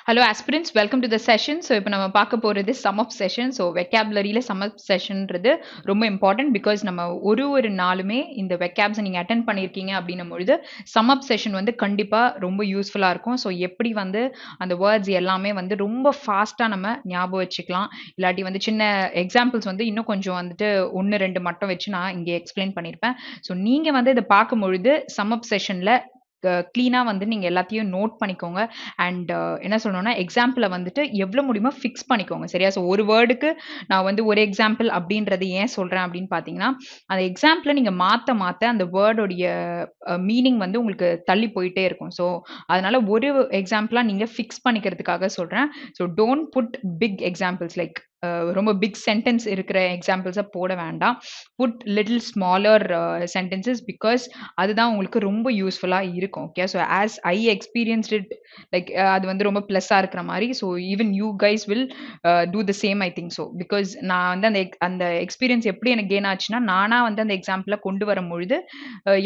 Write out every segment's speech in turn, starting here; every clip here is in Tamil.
Hello aspirants, welcome to the session. So இப்போ நம்ம பார்க்க போறது sum up session. So vocabularyல sum up sessionன்றது ரொம்ப important because நம்ம ஒரு நாளுமே இந்த vocabs நீங்க attend பண்ணியிருக்கீங்க அப்படின்னும் பொழுது sum up session வந்து கண்டிப்பா ரொம்ப யூஸ்ஃபுல்லா இருக்கும். ஸோ எப்படி வந்து அந்த வேர்ட்ஸ் எல்லாமே வந்து ரொம்ப ஃபாஸ்டா நம்ம ஞாபகம் வச்சுக்கலாம். இல்லாட்டி வந்து சின்ன எக்ஸாம்பிள்ஸ் வந்து இன்னும் கொஞ்சம் வந்துட்டு 1, 2 மட்டும் வச்சு நான் இங்கே எக்ஸ்பிளைன் பண்ணியிருப்பேன். ஸோ நீங்க வந்து இதை பார்க்கும் பொழுது sum up sessionல கிளீனா வந்து நீங்க எல்லாத்தையும் நோட் பண்ணிக்கோங்க. அண்ட் என்ன சொல்லணும்னா எக்ஸாம்பிள வந்துட்டு எவ்வளவு முடியுமோ ஃபிக்ஸ் பண்ணிக்கோங்க. சரியா? ஸோ ஒரு வேர்டுக்கு நான் வந்து ஒரு எக்ஸாம்பிள் அப்படின்றது ஏன் சொல்றேன் அப்படின்னு பார்த்தீங்கன்னா, அந்த எக்ஸாம்பிள நீங்க மாத்த மாத்த அந்த வேர்டோடைய மீனிங் வந்து உங்களுக்கு தள்ளி போயிட்டே இருக்கும். ஸோ அதனால ஒரு எக்ஸாம்பிளா நீங்க ஃபிக்ஸ் பண்ணிக்கிறதுக்காக சொல்றேன். So don't put big examples like ரொம்ப பிக் சென்டென்ஸ் இருக்கிற எக்ஸாம்பிள்ஸை போட வேண்டாம். Put little smaller sentences because அதுதான் உங்களுக்கு ரொம்ப யூஸ்ஃபுல்லாக இருக்கும். Okay, so as I experienced it like அது வந்து ரொம்ப ப்ளஸ்ஸாக இருக்கிற மாதிரி. So even you guys will do the same I think so because நான் வந்து அந்த எக்ஸ்பீரியன்ஸ் எப்படி எனக்கு கெயின் ஆச்சுன்னா நானாக வந்து அந்த எக்ஸாம்பிளை கொண்டு வரும்பொழுது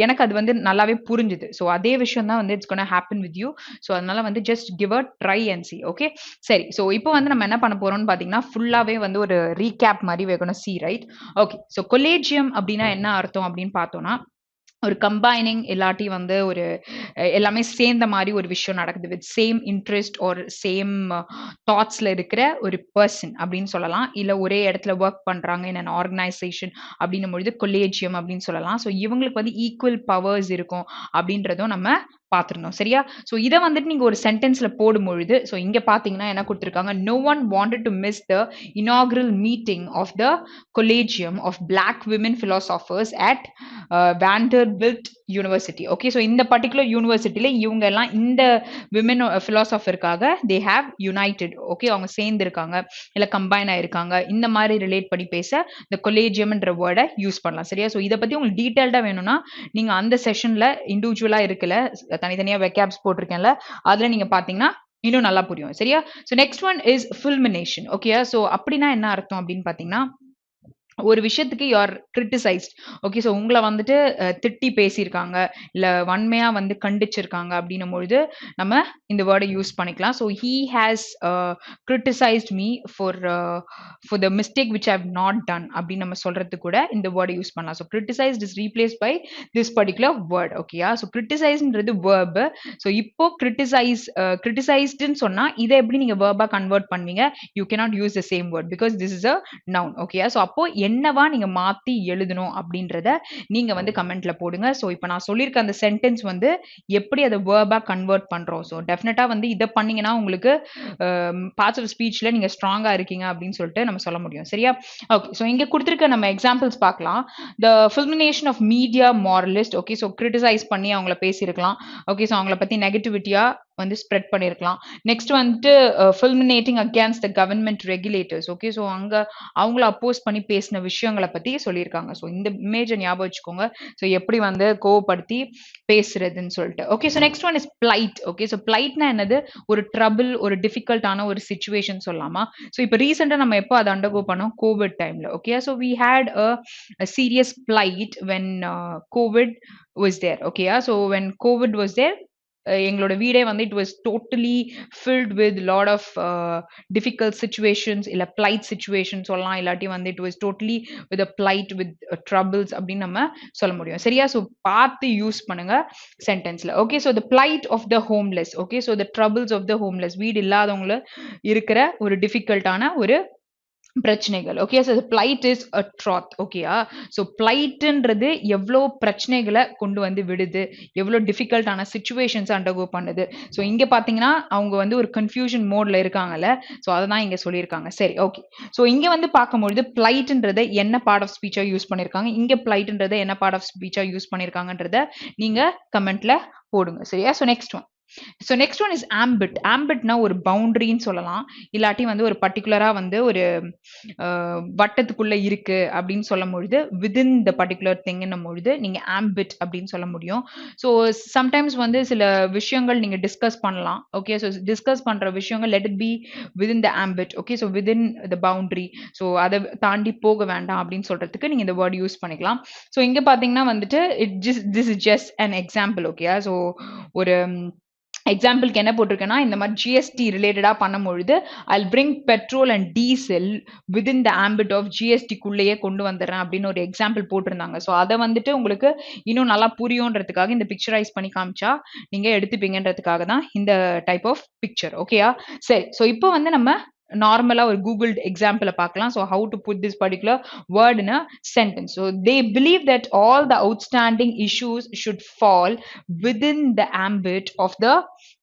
எனக்கு அது வந்து நல்லாவே புரிஞ்சுது. ஸோ அதே விஷயம் தான் வந்து it's gonna happen with you. So அதனால வந்து just give a try and see. Okay, சரி. ஸோ இப்போ வந்து நம்ம என்ன பண்ண போறோம்னு பார்த்தீங்கன்னா ஃபுல்லாகவே வந்து ஒரு ரீகேப் மாதிரி we're gonna see, right? Okay, so collegium அப்படின்னா என்ன அர்த்தம் அப்படின்னு பார்த்தோம்னா ஒரு கம்பைனிங் இல்லாட்டி வந்து ஒரு எல்லாமே சேர்ந்த மாதிரி ஒரு விஷயம் நடக்குது வித் சேம் இன்ட்ரெஸ்ட் ஒரு சேம் தாட்ஸ்ல இருக்கிற ஒரு பர்சன் அப்படின்னு சொல்லலாம். இல்ல ஒரே இடத்துல ஒர்க் பண்றாங்க இன் அன் ஆர்கனைசேஷன் அப்படின்னும் பொழுது கொலேஜியம் அப்படின்னு சொல்லலாம். ஸோ இவங்களுக்கு வந்து ஈக்குவல் பவர்ஸ் இருக்கும் அப்படின்றதும் நம்ம பார்த்துருந்தோம். சரியா? ஸோ இதை வந்துட்டு நீங்க ஒரு சென்டென்ஸ்ல போடும் பொழுது ஸோ இங்க பாத்தீங்கன்னா என்ன கொடுத்துருக்காங்க, no one wanted to miss the inaugural meeting of the collegium of black women philosophers at Vanderbilt University. Okay, so இந்த பர்டிகுலர் யூனிவர்சிட்டியில இவங்க எல்லாம் இந்த விமன் பிலாசபருக்காக தே ஹேவ் யுனைடெட். ஓகே, அவங்க சேர்ந்து இருக்காங்க இல்ல கம்பைன் ஆயிருக்காங்க. இந்த மாதிரி ரிலேட் பண்ணி பேச இந்த கொலேஜியம்ன்ற வேர்டை யூஸ் பண்ணலாம். சரியா? ஸோ இதை பத்தி உங்களுக்கு டீடைல்டா வேணும்னா நீங்க அந்த செஷன்ல இண்டிவிஜுவலா இருக்குல்ல, தனித்தனியா வெக்காப்ஸ் போட்டிருக்கேன்ல, அதுல நீங்க பாத்தீங்கன்னா இன்னும் நல்லா புரியும். சரியா? So next one is fulmination. Okay, so அப்படின்னா என்ன அர்த்தம் அப்படின்னு பாத்தீங்கன்னா ஒரு விஷயத்துக்கு you are criticised. Okay, so உங்களை வந்துட்டு திட்டி பேசியிருக்காங்க இல்லை வன்மையா வந்து கண்டிச்சிருக்காங்க அப்படின்னும் பொழுது நம்ம இந்த வேர்டை யூஸ் பண்ணிக்கலாம். So he has criticised me for the mistake which I have not done அப்படின்னு நம்ம சொல்றதுக்கு கூட இந்த வேர்டை யூஸ் பண்ணலாம். So criticised is replace by this particular word. ஓகேயா? ஸோ கிரிட்டிசைஸ்ன்றது வேர்ப். ஸோ இப்போ கிரிட்டிசைஸ்டுன்னு சொன்னா இதை எப்படி நீங்க வேர்பா கன்வெர்ட் பண்ணுவீங்க? You cannot use the same word because this is a noun. ஓகேயா? ஸோ அப்போ என்னவா நீங்க மாத்தி எழுதணும் அப்படின்றத நீங்க வந்து கமெண்ட்ல போடுங்க. ஸோ இப்போ நான் சொல்லியிருக்க அந்த சென்டென்ஸ் வந்து எப்படி அதை வேர்பா கன்வெர்ட் பண்றோம். ஸோ டெஃபினட்டா வந்து இதை பண்ணீங்கன்னா உங்களுக்கு பார்ட்ஸ் ஆஃப் ஸ்பீச்ல நீங்க ஸ்ட்ராங்கா இருக்கீங்க அப்படின்னு சொல்லிட்டு நம்ம சொல்ல முடியும். சரியா? ஓகே, ஸோ இங்க கொடுத்துருக்க நம்ம எக்ஸாம்பிள்ஸ் பார்க்கலாம். The fulmination of media moralist. Okay, so criticise பண்ணி அவங்கள பேசியிருக்கலாம். ஓகே, ஸோ அவங்கள பத்தி நெகட்டிவிட்டியா வந்து ஸ்ப்ரெட் பண்ணியிருக்கலாம். நெக்ஸ்ட் வந்துட்டு fulminating against the government regulators. Okay, so அவங்கள அப்போஸ் பண்ணி பேசின விஷயங்களை பத்தி சொல்லியிருக்காங்க. ஸோ இந்த இமேஜை ஞாபகம் வச்சுக்கோங்க. ஸோ எப்படி வந்து கோவப்படுத்தி பேசுறதுன்னு சொல்லிட்டு. Okay, so next one is plight. Okay, so பிளைட்னா என்னது? ஒரு ட்ரபிள், ஒரு டிஃபிகல்ட்டான ஒரு சுச்சுவேஷன் சொல்லலாமா? ஸோ இப்போ ரீசெண்டாக நம்ம எப்போ அதை அண்டர்கோ பண்ணோம்? கோவிட் டைம்ல. Okay, so we had a serious plight when COVID was there. Okay, so when COVID was there, எங்களோட வீடே வந்து it was totally filled with lot of difficult situations இல்லை பிளைட் சிச்சுவேஷன் சொல்லலாம். இல்லாட்டி வந்து it was totally with a plight with troubles அப்படின்னு நம்ம சொல்ல முடியும். சரியா? ஸோ பார்த்து யூஸ் பண்ணுங்க சென்டென்ஸ்ல. Okay, so the plight of the homeless. Okay, so the troubles of the homeless, வீடு இல்லாதவங்கள இருக்கிற ஒரு டிஃபிகல்ட்டான ஒரு பிரச்சனைகள். Okay, so plight is a trough. ஓகேயா? ஸோ பிளைட்ன்றது எவ்வளோ பிரச்சனைகளை கொண்டு வந்து விடுது, எவ்வளோ டிஃபிகல்ட்டான சுச்சுவேஷன்ஸ் அண்டர்கோ பண்ணுது. ஸோ இங்க பாத்தீங்கன்னா அவங்க வந்து ஒரு கன்ஃபியூஷன் மோட்ல இருக்காங்கல்ல, ஸோ அதை தான் இங்க சொல்லியிருக்காங்க. சரி, ஓகே. ஸோ இங்க வந்து பார்க்கும்பொழுது பிளைட்ன்றதை என்ன பார்ட் ஆஃப் ஸ்பீச்சா யூஸ் பண்ணியிருக்காங்க, இங்க பிளைட்ன்றதை என்ன பார்ட் ஆஃப் ஸ்பீச்சா யூஸ் பண்ணியிருக்காங்கன்றத நீங்க கமெண்ட்ல போடுங்க. சரியா? So next one. So next one is ambit. ஆம்பிட்னா ஒரு பவுண்டரின்னு சொல்லலாம். இல்லாட்டி வந்து ஒரு பர்டிகுலரா வந்து ஒரு வட்டத்துக்குள்ள இருக்கு அப்படின்னு சொல்லும் பொழுது விதின் த பர்டிகுலர் திங்ன்னும் பொழுது நீங்க ஆம்பிட் அப்படின்னு சொல்ல முடியும். ஸோ சம்டைம்ஸ் வந்து சில விஷயங்கள் நீங்க டிஸ்கஸ் பண்ணலாம். ஓகே, ஸோ டிஸ்கஸ் பண்ற விஷயங்கள் let it be within the ambit. Okay, so within the boundary. So அதை தாண்டி போக வேண்டாம் அப்படின்னு சொல்றதுக்கு நீங்க இந்த வேர்ட் யூஸ் பண்ணிக்கலாம். ஸோ இங்க பாத்தீங்கன்னா வந்துட்டு this is just an example. Okay, so ஒரு எக்ஸாம்பிளுக்கு என்ன போட்டிருக்கேன்னா இந்த மாதிரி ஜிஎஸ்டி ரிலேட்டடாக பண்ணும்பொழுது I'll bring petrol and diesel within the ambit of ஜிஎஸ்டிக்குள்ளேயே கொண்டு வந்துடுறேன் அப்படின்னு ஒரு எக்ஸாம்பிள் போட்டிருந்தாங்க. ஸோ அதை வந்துட்டு உங்களுக்கு இன்னும் நல்லா புரியுன்றதுக்காக இந்த பிக்சரைஸ் பண்ணி காமிச்சா நீங்கள் எடுத்துப்பீங்கன்றதுக்காக தான் இந்த டைப் ஆஃப் பிக்சர். ஓகேயா? சரி, ஸோ இப்போ வந்து நம்ம நார்மலா ஒரு கூகுள் எக்ஸாம்பிள பார்க்கலாம். So how to put this particular word in a sentence. So they believe that all the outstanding issues should fall within the ambit of the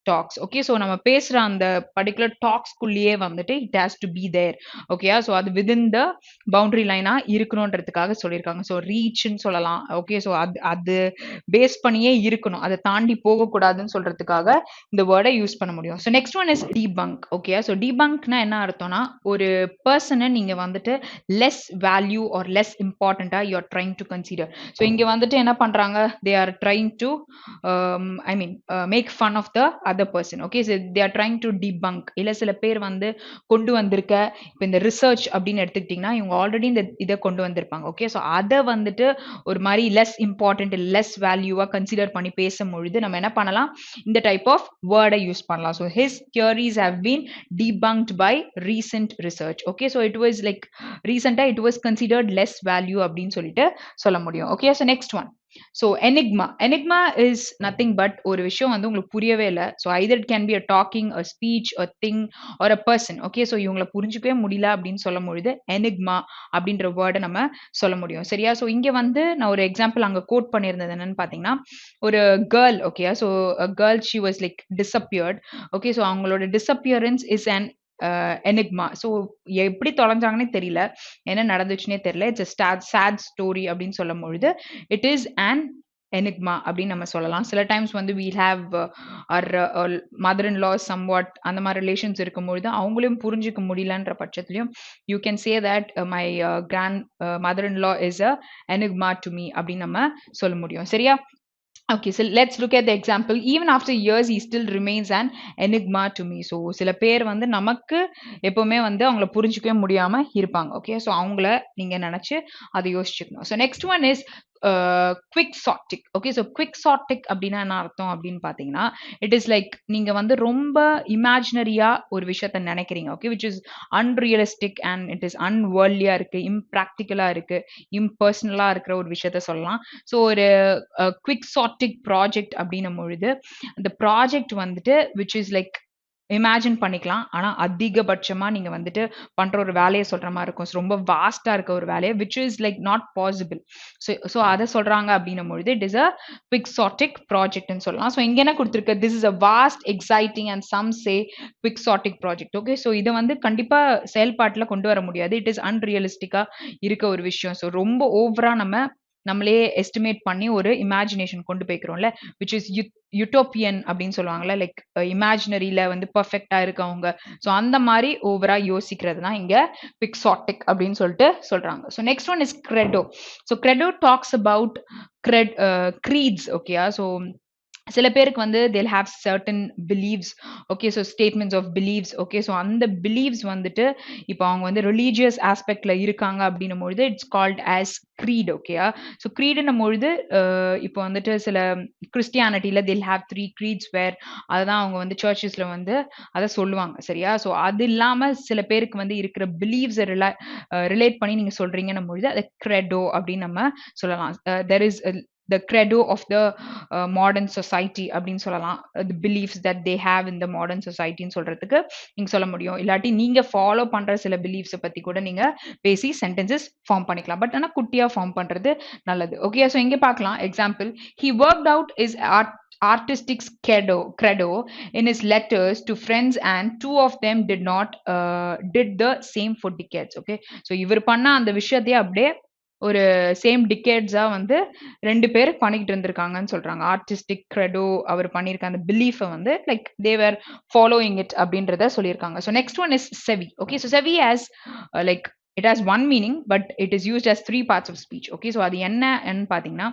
talks. Okay, so நம்ம பேசுற அந்த particular talks குள்ளேயே வந்துட்டு it has to be there. Okay, so அது within the boundary line இருக்கணும்ன்றதுக்காக சொல்லியிருக்காங்க. ஸோ ரீச்னு சொல்லலாம். ஓகே, ஸோ அது பேஸ் பண்ணியே இருக்கணும், அதை தாண்டி போகக்கூடாதுன்னு சொல்றதுக்காக இந்த வேர்டை யூஸ் பண்ண முடியும். So next one is debunk. Okay, so டீபங்க்னா என்ன அர்த்தம்னா ஒரு பர்சனை நீங்க வந்துட்டு லெஸ் வேல்யூ ஆர் லெஸ் இம்பார்ட்டண்டா you are trying to consider. So இங்க வந்துட்டு என்ன பண்றாங்க, they are trying to make fun of the other person. Okay, so they are trying to debunk. இல்லை சில பேர் வந்து கொண்டு வந்திருக்க இப்போ இந்த ரிசர்ச் அப்படின்னு எடுத்துக்கிட்டிங்கன்னா இவங்க ஆல்ரெடி இந்த இதை கொண்டு வந்திருப்பாங்க. ஓகே, ஸோ அதை வந்துட்டு ஒரு மாதிரி லெஸ் இம்பார்ட்டன்ட் லெஸ் வேல்யூவாக கன்சிடர் பண்ணி பேசும்பொழுது நம்ம என்ன பண்ணலாம், இந்த டைப் ஆஃப் வேர்டை யூஸ் பண்ணலாம். So his theories have been debunked by recent research. Okay, so it was like recently it was considered less value அப்படின்னு சொல்லிட்டு சொல்ல முடியும். Okay, so next one. So enigma is nothing but ஒரு விஷயம் வந்து உங்களுக்கு புரியவே இல்லை. So either it can be a talking, a speech, a thing or a person. Okay, so இவங்களை புரிஞ்சுக்கவே முடியல அப்படின்னு சொல்லும் பொழுது enigma அப்படின்ற வேர்டை நம்ம சொல்ல முடியும். சரியா? ஸோ இங்க வந்து நான் ஒரு எக்ஸாம்பிள் அங்க கோட் பண்ணியிருந்தது என்னன்னு பாத்தீங்கன்னா ஒரு girl. Okay, so girl she was like disappeared. Okay, so அவங்களோட disappearance is an enigma. So எப்படி தொலைஞ்சாங்கன்னே தெரியல, என்ன நடந்துச்சுன்னே தெரியல, இட்ஸ் sad story அப்படின்னு சொல்லும் பொழுது இட் இஸ் an enigma அப்படின்னு நம்ம சொல்லலாம். சில டைம்ஸ் வந்து we have our mother-in-law somewhat அந்த மாதிரி ரிலேஷன்ஸ் இருக்கும்பொழுது அவங்களையும் புரிஞ்சுக்க முடியலன்ற பட்சத்துலையும் you can say that my mother-in-law is a enigma to me அப்படின்னு நம்ம சொல்ல முடியும். சரியா? Okay, so let's look at the example. Even after years, he still remains an enigma to me. So சில பேர் வந்து நமக்கு எப்பவுமே வந்து அவங்கள புரிஞ்சுக்கவே முடியாம இருப்பாங்க. ஓகே, ஸோ அவங்கள நீங்க நினைச்சு அதை யோசிச்சுக்கணும். So next one is quixotic. Okay, so quixotic அப்படின்னா என்ன அர்த்தம் அப்படின்னு பார்த்தீங்கன்னா இட் இஸ் லைக் நீங்க வந்து ரொம்ப இமேஜினரியா ஒரு விஷயத்த நினைக்கிறீங்க. Okay, which is unrealistic and it is அன்வேர்ல்டியா இருக்கு, இம்ப்ராக்டிக்கலா இருக்கு, இம்பர்சனலா இருக்கிற ஒரு விஷயத்த சொல்லலாம். ஸோ ஒரு குவிக்ஸாட்டிக் ப்ராஜெக்ட் அப்படின்னும் பொழுது அந்த ப்ராஜெக்ட் வந்துட்டு விச் இஸ் லைக் இமேஜின் பண்ணிக்கலாம், ஆனால் அதிகபட்சமா நீங்க வந்துட்டு பண்ற ஒரு வேலையை சொல்ற மாதிரி இருக்கும். ரொம்ப வாஸ்டா இருக்க ஒரு வேலையை which is like not possible. So அதை சொல்றாங்க அப்படின்னும் பொழுது இட் இஸ் அ குவிக்ஸாட்டிக் ப்ராஜெக்ட்னு சொல்லலாம். ஸோ இங்க என்ன கொடுத்துருக்கு, this is a vast exciting and some say quixotic project. Okay, so இதை வந்து கண்டிப்பா செயல்பாட்டில் கொண்டு வர முடியாது, இட் இஸ் அன்ரியலிஸ்டிக்கா இருக்க ஒரு விஷயம். ஸோ ரொம்ப ஓவரா நம்மளே எஸ்டிமேட் பண்ணி ஒரு இமேஜினேஷன் கொண்டு போய்க்கிறோம்ல, விச் இஸ் யூட்டோப்பியன் அப்படின்னு சொல்லுவாங்கல்ல, லைக் இமேஜினரியில வந்து பர்ஃபெக்டா இருக்கவங்க. ஸோ அந்த மாதிரி ஓவரா யோசிக்கிறது தான் இங்க குவிக்ஸாட்டிக் அப்படின்னு சொல்லிட்டு சொல்றாங்க. So next one is credo. So credo talks about creeds. ஓகேயா? ஸோ சில பேருக்கு வந்து they'll have certain beliefs. Okay, so statements of beliefs. Okay, so அந்த பிலீவ்ஸ் வந்துட்டு இப்போ அவங்க வந்து ரிலீஜியஸ் ஆஸ்பெக்ட்ல இருக்காங்க அப்படின்னும் பொழுது இட்ஸ் கால்ட் ஆஸ் creed. ஓகேயா? ஸோ creedன்னும் பொழுது இப்போ வந்துட்டு சில கிறிஸ்டியானிட்டியில they'll have 3 creeds where அதுதான் அவங்க வந்து சர்ச்சஸ்ல வந்து அதை சொல்லுவாங்க. சரியா? ஸோ அது இல்லாம சில பேருக்கு வந்து இருக்கிற பிலீவ்ஸை ரிலேட் பண்ணி நீங்க சொல்றீங்கன்னும் பொழுது அதை credo அப்படின்னு நம்ம சொல்லலாம். there is the credo of the modern society அப்படின்னு சொல்லலாம். the beliefs that they have in the modern society ன்னு சொல்றதுக்கு நீங்க சொல்ல முடியும். இல்லாட்டி நீங்க ஃபாலோ பண்ற சில பிலீஃப்ஸை பத்தி கூட நீங்க பேசி சென்டென்சஸ் ஃபார்ம் பண்ணிக்கலாம். பட் ஆனா குட்டியா ஃபார்ம் பண்றது நல்லது. ஓகே, ஸோ இங்க பார்க்கலாம் example. he worked out his artistic credo in his letters to friends and two of them did the same for decades. Okay, so இவர் பண்ண அந்த விஷயத்தையே அப்படியே ஒரு சேம் டிகேட்ஸா வந்து 2 பேர் பண்ணிக்கிட்டு இருந்திருக்காங்கன்னு சொல்றாங்க. ஆர்டிஸ்டிக் credo அவர் பண்ணியிருக்க அந்த பிலீஃபை வந்து like they were following it அப்படின்றத சொல்லியிருக்காங்க. ஸோ நெக்ஸ்ட் ஒன் இஸ் செவி. ஓகே, ஸோ செவி has like it has one meaning but it is used as 3 parts of speech. Okay, so அது என்னன்னு பார்த்தீங்கன்னா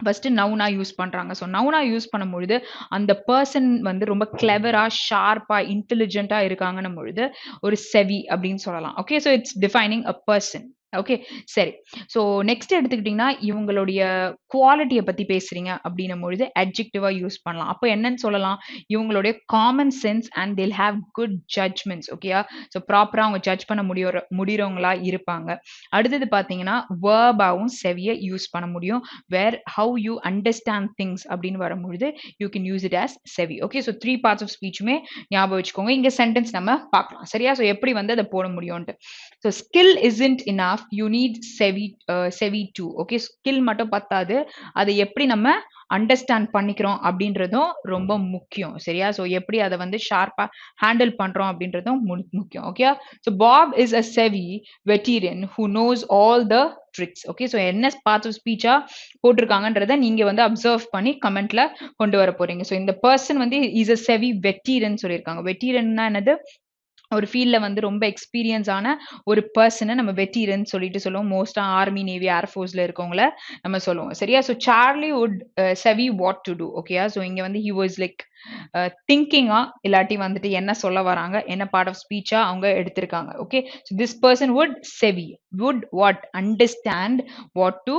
ஃபர்ஸ்ட் நவுனா யூஸ் பண்றாங்க. ஸோ நவுனா யூஸ் பண்ணும் பொழுது அந்த பர்சன் வந்து ரொம்ப கிளவரா, ஷார்ப்பா, இன்டெலிஜென்ட்டா இருக்காங்கன்னும் பொழுது ஒரு செவி அப்படின்னு சொல்லலாம். Okay, so it's defining a person. Okay. சரி. ஸோ நெக்ஸ்ட் எடுத்துக்கிட்டீங்கன்னா, இவங்களுடைய குவாலிட்டிய பத்தி பேசுறீங்க அப்படின்னும் பொழுது அட்ஜெக்டிவா யூஸ் பண்ணலாம். அப்ப என்னன்னு சொல்லலாம்? இவங்களுடைய common sense and they'll have good judgments. ஓகேயா? ஸோ ப்ராப்பரா அவங்க ஜட்ஜ் பண்ண முடியறவங்களா இருப்பாங்க. அடுத்தது பார்த்தீங்கன்னா, வெர்பாவும் செவிய யூஸ் பண்ண முடியும். Where have you understand things அப்படின்னு வரும்பொழுது, you can use it as savvy. Okay. So 3 parts of ஸ்பீச்சுமே ஞாபகம் வச்சுக்கோங்க. இங்க சென்டென்ஸ் நம்ம பார்க்கலாம். சரியா? ஸோ எப்படி வந்து அத போட முடியும்ன்ட்டு. So skill isn't enough. You need savvy too. Okay. Skill மட்டும் பத்தாது. அதை எப்படி நம்ம அண்டர்ஸ்டாண்ட் பண்ணிக்கிறோம் அப்படின்றதும் ரொம்ப முக்கியம். சரியா? ஸோ எப்படி அதை வந்து ஷார்ப்பா ஹேண்டில் பண்றோம் அப்படின்றதும் முக்கியம். Okay. So Bob is a savvy veteran who knows all the tricks. Okay. So என்ன பார்ட்ஸ் ஆஃப் ஸ்பீச்சா போட்டிருக்காங்கன்றத நீங்க வந்து அப்சர்வ் பண்ணி கமெண்ட்ல கொண்டு வர போறீங்க. ஸோ இந்த பர்சன் வந்து இஸ் அ செவி வெட்டீரியன் சொல்லியிருக்காங்க. வெட்டீரியன்னா என்னது? ஒரு ஃபீல்ட்ல வந்து ரொம்ப எக்ஸ்பீரியன்ஸ் ஆன ஒரு பெர்சன நம்ம வெட்டீரன் சொல்லிட்டு சொல்லுவோம். மோஸ்டா ஆர்மி, நேவி, ஏர்ஃபோர்ஸ்ல இருக்கவங்கள நம்ம சொல்லுவோம். சரியா? ஸோ சார்லி வுட் செவி வாட் டு டூ. ஓகேயா? ஸோ இங்க வந்து ஹி வாஸ் லைக் திங்கிங்கா, இல்லாட்டி வந்துட்டு என்ன சொல்ல வராங்க, என்ன பார்ட் ஆஃப் ஸ்பீச்சா அவங்க எடுத்திருக்காங்க. Okay. So this person would savvy would what understand what to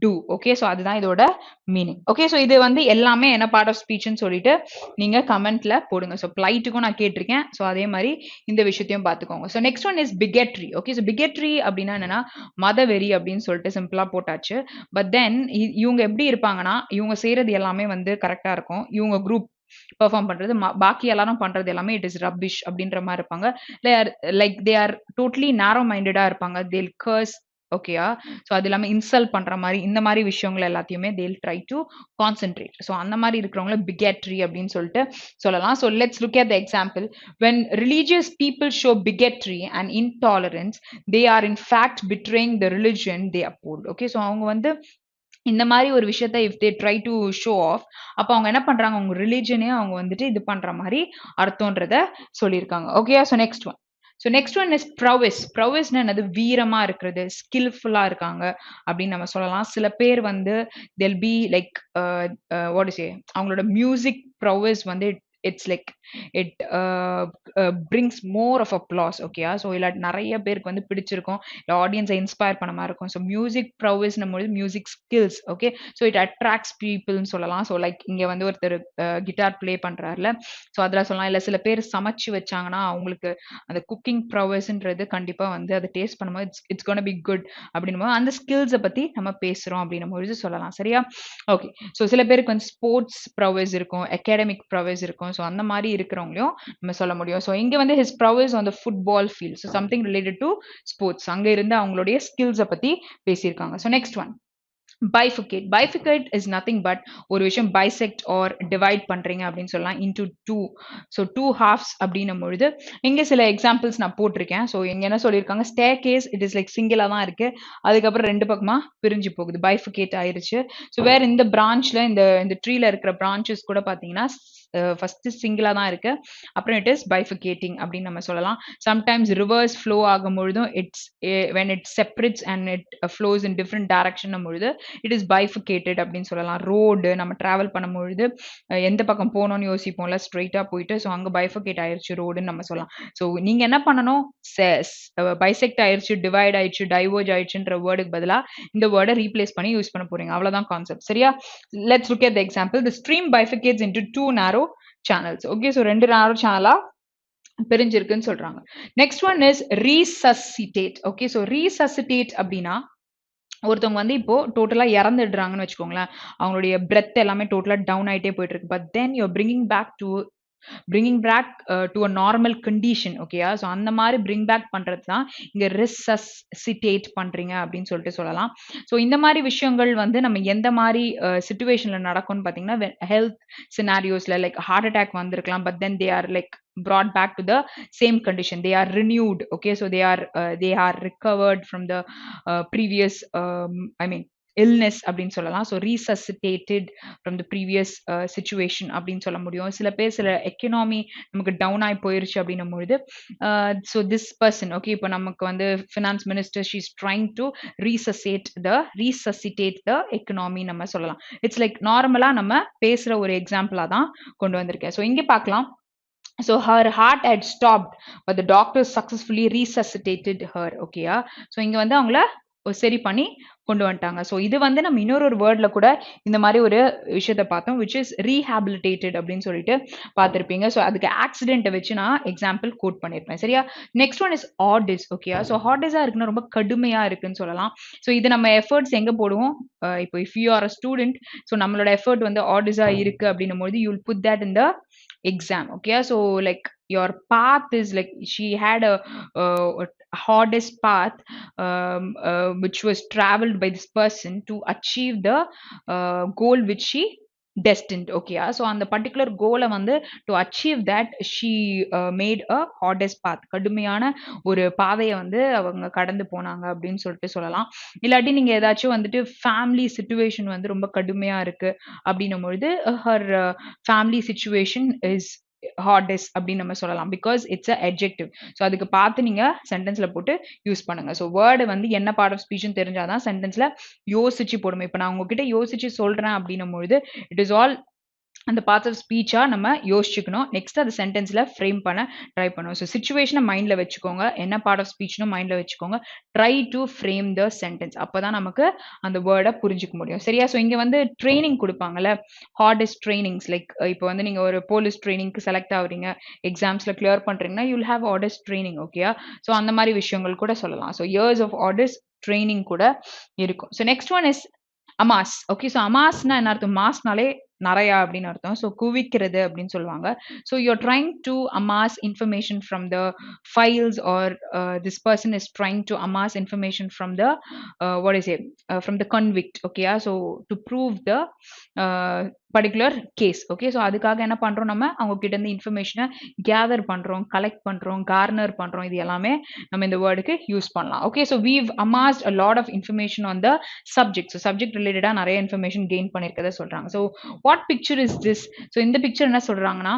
do. Okay. So அதுதான் இதோட மீனிங். ஓகே. ஸோ இது வந்து எல்லாமே என்ன பார்ட் ஆஃப் ஸ்பீச்னு சொல்லிட்டு நீங்க கமெண்ட்ல போடுங்க. ஸோ பிளைட்டுக்கும் நான் கேட்டிருக்கேன். ஸோ அதே மாதிரி இந்த விஷயத்தையும் பார்த்துக்கோங்க. So next one is bigotry. Okay. So bigotry அப்படின்னா என்னன்னா மதவெறி அப்படின்னு சொல்லிட்டு சிம்பிளா போட்டாச்சு. பட் தென் இவங்க எப்படி இருப்பாங்கன்னா, இவங்க செய்யறது எல்லாமே வந்து கரெக்டா இருக்கும். இவங்க குரூப் பெர்ஃபார்ம் பண்றது பாக்கி எல்லாரும் பண்றது எல்லாமே இட் இஸ் ரப்பிஷ் அப்படின்ற மாதிரி இருப்பாங்க. லைக் தே ஆர் டோட்டலி நேரோ மைண்டடா இருப்பாங்க. தேல் கர்ஸ். ஓகேயா? ஸோ அது இல்லாம இன்சல்ட் பண்ற மாதிரி இந்த மாதிரி விஷயங்கள் எல்லாத்தையுமே தேல் ட்ரை டு கான்சென்ட்ரேட். ஸோ அந்த மாதிரி இருக்கிறவங்கள பிகெட்ரி அப்படின்னு சொல்லிட்டு சொல்லலாம். So let's look at the example. When religious people show bigotry and intolerance, they are in fact betraying the religion they uphold. Okay. So அவங்க வந்து இந்த மாதிரி ஒரு விஷயத்த if they try to show off, அப்ப அவங்க என்ன பண்றாங்க? அவங்க ரிலிஜனே அவங்க வந்துட்டு இது பண்ற மாதிரி அர்த்தம்ன்றத சொல்லியிருக்காங்க. Okay. So next one. So next one is prowess. ப்ரொவிஸ்னா என்னது? வீரமா இருக்கிறது, ஸ்கில்ஃபுல்லா இருக்காங்க அப்படின்னு நம்ம சொல்லலாம். சில பேர் வந்து they'll be like what is அவங்களோட மியூசிக் ப்ரொவிஸ் வந்து it's like it brings more of applause. ஓகேயா? ஸோ இல்ல நிறைய பேருக்கு வந்து பிடிச்சிருக்கும். இல்லை ஆடியன்ஸை இன்ஸ்பயர் பண்ண மாதிரி இருக்கும். ஸோ மியூசிக் ப்ரொவிஸ்னும் போது music skills. Okay. So it attracts பீப்புள்னு சொல்லலாம். ஸோ லைக் இங்கே வந்து ஒருத்தர் கிட்டார் ப்ளே பண்ணுறாருல, ஸோ அதில் சொல்லலாம். இல்லை சில பேர் சமைச்சு வச்சாங்கன்னா அவங்களுக்கு அந்த குக்கிங் ப்ரொவிஸ்ன்றது கண்டிப்பாக வந்து அதை டேஸ்ட் பண்ணும்போது இட்ஸ் கோன் பி குட் அப்படின்னும் போது அந்த ஸ்கில்ஸை பற்றி நம்ம பேசுகிறோம் அப்படின்னும் பொழுது சொல்லலாம். சரியா? ஓகே. ஸோ சில பேருக்கு வந்து ஸ்போர்ட்ஸ் ப்ரொவிஸ் இருக்கும், அகாடமிக் ப்ரொவிஸ் இருக்கும். ஸோ அந்த மாதிரி இருக்கிறவங்களையும் நம்ம சொல்ல முடியும். ஸோ இங்க வந்து his prowess on the football field. So something related to sports. அங்க இருந்து அவங்களுடைய ஸ்கில்ஸை பத்தி பேசியிருக்காங்க. So next one bifurcate. Bifurcate is nothing but ஒரு விஷயம் bisect or divide பண்றீங்க அப்படின்னு சொல்லலாம் into two. So two halves அப்படின்னும் பொழுது இங்க சில எக்ஸாம்பிள்ஸ் நான் போட்டிருக்கேன். ஸோ இங்க என்ன சொல்லியிருக்காங்க? staircase it is like சிங்கிளா தான் இருக்கு. அதுக்கப்புறம் ரெண்டு பக்கமா பிரிஞ்சு போகுது, bifurcate ஆயிருச்சு. ஸோ வேற இந்த பிரான்ச்ல இந்த ட்ரீல இருக்கிற பிரான்ச்சஸ் கூட பாத்தீங்கன்னா ஃபர்ஸ்ட் சிங்கிளா தான் இருக்கு. அப்புறம் இட் இஸ் பைஃபிகேட்டிங் அப்படின்னு நம்ம சொல்லலாம். சம்டைம்ஸ் ரிவர்ஸ் ஃப்ளோ ஆகும் பொழுதும் it's when it separates and it flows in different direction பொழுது இட் இஸ் பைஃபிகேட்டட் அப்படின்னு சொல்லலாம். ரோடு நம்ம டிராவல் பண்ணும்பொழுது எந்த பக்கம் போகணும்னு யோசிப்போம்ல, ஸ்ட்ரெயிட்டா போயிட்டு ஸோ அங்க பைஃபிகேட் ஆயிருச்சு ரோடுன்னு நம்ம சொல்லலாம். ஸோ நீங்க என்ன பண்ணணும்? பைசெக்ட் ஆயிருச்சு, டிவைட் ஆயிடுச்சு, டைவர்ஜ் ஆயிடுச்சுன்ற வேர்டுக்கு பதிலா இந்த வேர்டை ரீப்ளேஸ் பண்ணி யூஸ் பண்ண போறீங்க. அவ்வளவுதான் கான்செப்ட். சரியா? Let's look at the example. The stream bifurcates into two narrow channels. Okay. So ரெண்டு நேரோ சேனலா பிரிஞ்சிருக்குன்னு சொல்றாங்க. Next one is resuscitate. Okay. So resuscitate அப்படின்னா ஒருத்தவங்க வந்து இப்போ டோட்டலா இறந்துடுறாங்கன்னு வச்சுக்கோங்களேன். அவங்களுடைய பிரெத் எல்லாமே டோட்டலா டவுன் ஆயிட்டே போயிட்டு இருக்கு. But then you bringing back to a normal condition. ஓகேயா? ஸோ அந்த மாதிரி பிரிங் பேக் பண்றது தான் இங்க ரிசசிட்டேட் பண்றீங்க அப்படின்னு சொல்லிட்டு சொல்லலாம். ஸோ இந்த மாதிரி விஷயங்கள் வந்து நம்ம எந்த மாதிரி சிச்சுவேஷன்ல நடக்கும்னு பார்த்தீங்கன்னா, ஹெல்த் சினாரியோஸ்ல லைக் ஹார்ட் அட்டாக் வந்திருக்கலாம். But then they are like brought back to the same condition. They are renewed. Okay. So they are recovered from the previous illness அப்படின்னு சொல்லலாம். So resuscitated from the previous situation அப்படின்னு சொல்ல முடியும். சில பேர் சில எக்கனாமி நமக்கு டவுன் ஆகி போயிருச்சு அப்படின்னும் பொழுது ஸோ திஸ் பர்சன் ஓகே இப்போ நமக்கு வந்து finance minister she is trying to resuscitate the economy நம்ம சொல்லலாம். இட்ஸ் லைக் நார்மலா நம்ம பேசுற ஒரு எக்ஸாம்பிளா தான் கொண்டு வந்திருக்கேன். ஸோ இங்க பார்க்கலாம். So her heart had stopped, but the doctors successfully resuscitated her. Okay, so இங்க வந்து அவங்கள சரி பண்ணி கொண்டு வந்துட்டாங்க. ஸோ இது வந்து நம்ம இன்னொரு வேர்ட்ல கூட இந்த மாதிரி ஒரு விஷயத்த பார்த்தோம், விச் இஸ் ரீஹாபிலிட்டேட்டட் அப்படின்னு சொல்லிட்டு பார்த்துருப்பீங்க. ஸோ அதுக்கு ஆக்சிடென்ட்டை வச்சு நான் எக்ஸாம்பிள் கோட் பண்ணியிருப்பேன். சரியா? Next one is arduous. Okay, so ஹார்டிஸாக இருக்குன்னா ரொம்ப கடுமையாக இருக்குன்னு சொல்லலாம். ஸோ இது நம்ம எஃபர்ட்ஸ் எங்கே போடுவோம்? இப்போ if you are a student, so நம்மளோட எஃபர்ட் வந்து ஆர்டிஸாக இருக்கு அப்படின்னும் போது you will put that in the exam. Okay, so like your path is like she had a hardest path which was traveled by this person to achieve the goal which she destined. Okay, so on the particular goal வந்து to achieve that she made a hardest path, கடுமையான ஒரு பாதையை வந்து அவங்க கடந்து போனாங்க அப்படின்னு சொல்லிட்டு சொல்லலாம். இல்லாட்டி நீங்க ஏதாச்சும் வந்துட்டு ஃபேமிலி சிச்சுவேஷன் வந்து ரொம்ப கடுமையா இருக்கு அப்படின்னும் பொழுது her family situation is hardest அப்படின்னு நம்ம சொல்லலாம், because it's a adjective. So அதுக்கு பார்த்து நீங்க சென்டென்ஸ்ல போட்டு யூஸ் பண்ணுங்க. ஸோ வேர்டு வந்து என்ன பார்ட் ஆஃப் ஸ்பீச்னு தெரிஞ்சாதான் சென்டென்ஸ்ல யோசிச்சு போடுமே. இப்போ நான் உங்ககிட்ட யோசிச்சு சொல்றேன் அப்படின்னும் பொழுது இட் இஸ் ஆல் அந்த பார்ட்ஸ் ஆஃப் ஸ்பீச்சா நம்ம யோசிச்சுக்கணும். நெக்ஸ்ட் அது சென்டென்ஸ்ல ஃப்ரேம் பண்ண ட்ரை பண்ணுவோம். ஸோ சிச்சுவேஷனை மைண்ட்ல வச்சுக்கோங்க, என்ன பார்ட் ஆஃப் ஸ்பீச்னு மைண்ட்ல வச்சுக்கோங்க. Try to frame the sentence, அப்பதான் நமக்கு அந்த வேர்டை புரிஞ்சுக்க முடியும். சரியா? ஸோ இங்க வந்து ட்ரைனிங் கொடுப்பாங்கல்ல, ஹார்டஸ்ட் ட்ரைனிங்ஸ். லைக் இப்போ வந்து நீங்க ஒரு போலீஸ் ட்ரைனிங்க்கு செலக்ட் ஆகுறீங்க, எக்ஸாம்ஸ்ல கிளியர் பண்றீங்கன்னா you will have hardest training. Okay, so அந்த மாதிரி விஷயங்கள் கூட சொல்லலாம். So years of hardest training கூட இருக்கும். So next one is amass. Okay, so அமாஸ்னா என்ன அர்த்தம்? மாஸ்னாலே நிறையா அப்படின்னு அர்த்தம். ஸோ குவிக்கிறது அப்படின்னு சொல்லுவாங்க. So you are trying to amass information from the files, or this person is trying to amass information from the what is it from the convict. ஓகேயா? So to prove the particular case. Okay, so அதுக்காக என்ன பண்றோம்? நம்ம அவங்க கிட்ட இருந்து இன்ஃபர்மேஷனை கேதர் பண்றோம், கலெக்ட் பண்றோம், கார்னர் பண்றோம். இது எல்லாமே நம்ம இந்த வேர்டுக்கு யூஸ் பண்ணலாம். Okay, so we've amassed a lot of information on the subject. So subject ரிலேட்டடா நிறைய இன்ஃபர்மேஷன் கெயின் பண்ணிருக்கதை சொல்றாங்க. So what picture is this? So இந்த பிக்சர் என்ன சொல்றாங்கன்னா,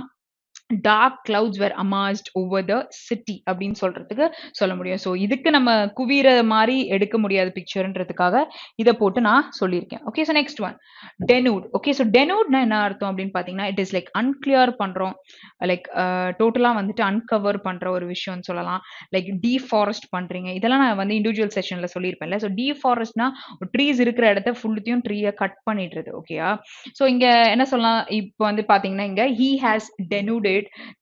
dark clouds were amassed over the city அப்படின்னு சொல்றதுக்கு சொல்ல முடியும். ஸோ இதுக்கு நம்ம குவிற மாதிரி எடுக்க முடியாது பிக்சர்ன்றதுக்காக இதை போட்டு நான் சொல்லியிருக்கேன். Okay, so next one denude. Okay, so டெனூட்னா என்ன அர்த்தம் அப்படின்னு பார்த்தீங்கன்னா, இட் இஸ் லைக் அன்கிளியர் பண்றோம், லைக் டோட்டலாக வந்துட்டு அன்கவர் பண்ற ஒரு விஷயம்னு சொல்லலாம். லைக் டீஃபாரஸ்ட் பண்றீங்க, இதெல்லாம் நான் வந்து இண்டிவிஜுவல் செஷன்ல சொல்லியிருப்பேன்ல. ஸோ டீஃபாரஸ்ட்னா ட்ரீஸ் இருக்கிற இடத்த ஃபுல்லுத்தையும் ட்ரீயை கட் பண்ணிடுறது. ஓகேயா? ஸோ இங்க என்ன சொல்லலாம்? இப்போ வந்து பாத்தீங்கன்னா இங்க he has denuded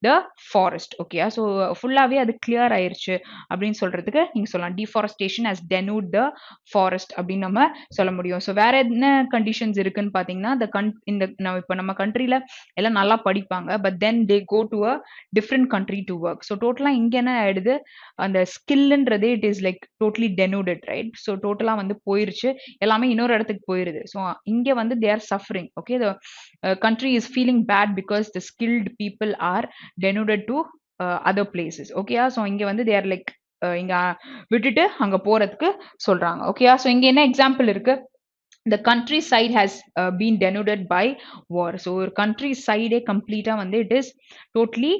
the forest. Okay, so ஃபுல்லாவே அது கிளியர் ஆயிருச்சு அப்படின்னு சொல்றதுக்கு நீங்க சொல்லலாம் deforestation has denuded the forest அப்படின்னு நம்ம சொல்ல முடியும். ஸோ வேற என்ன கண்டிஷன்ஸ் இருக்குன்னு பாத்தீங்கன்னா, இந்த இப்போ நம்ம கண்ட்ரில எல்லாம் நல்லா படிப்பாங்க, but then they go to a different country to work. So டோட்டலா இங்க என்ன ஆயிடுது? அந்த ஸ்கில்ன்றதே it is like totally denuded, right? So டோட்டலா வந்து போயிருச்சு, எல்லாமே இன்னொரு இடத்துக்கு போயிருது. ஸோ இங்க வந்து they are suffering. Okay, the country is feeling bad because the skilled people are denuded to other places. Okay, so இங்க வந்து they are like இங்க விட்டுட்டு அங்க போறதுக்கு சொல்றாங்க. ஓகே, so இங்க என்ன எக்ஸாம்பிள் இருக்கு? The countryside has been denuded by war. So ஒரு countryside கம்ப்ளீட்டா வந்து it is totally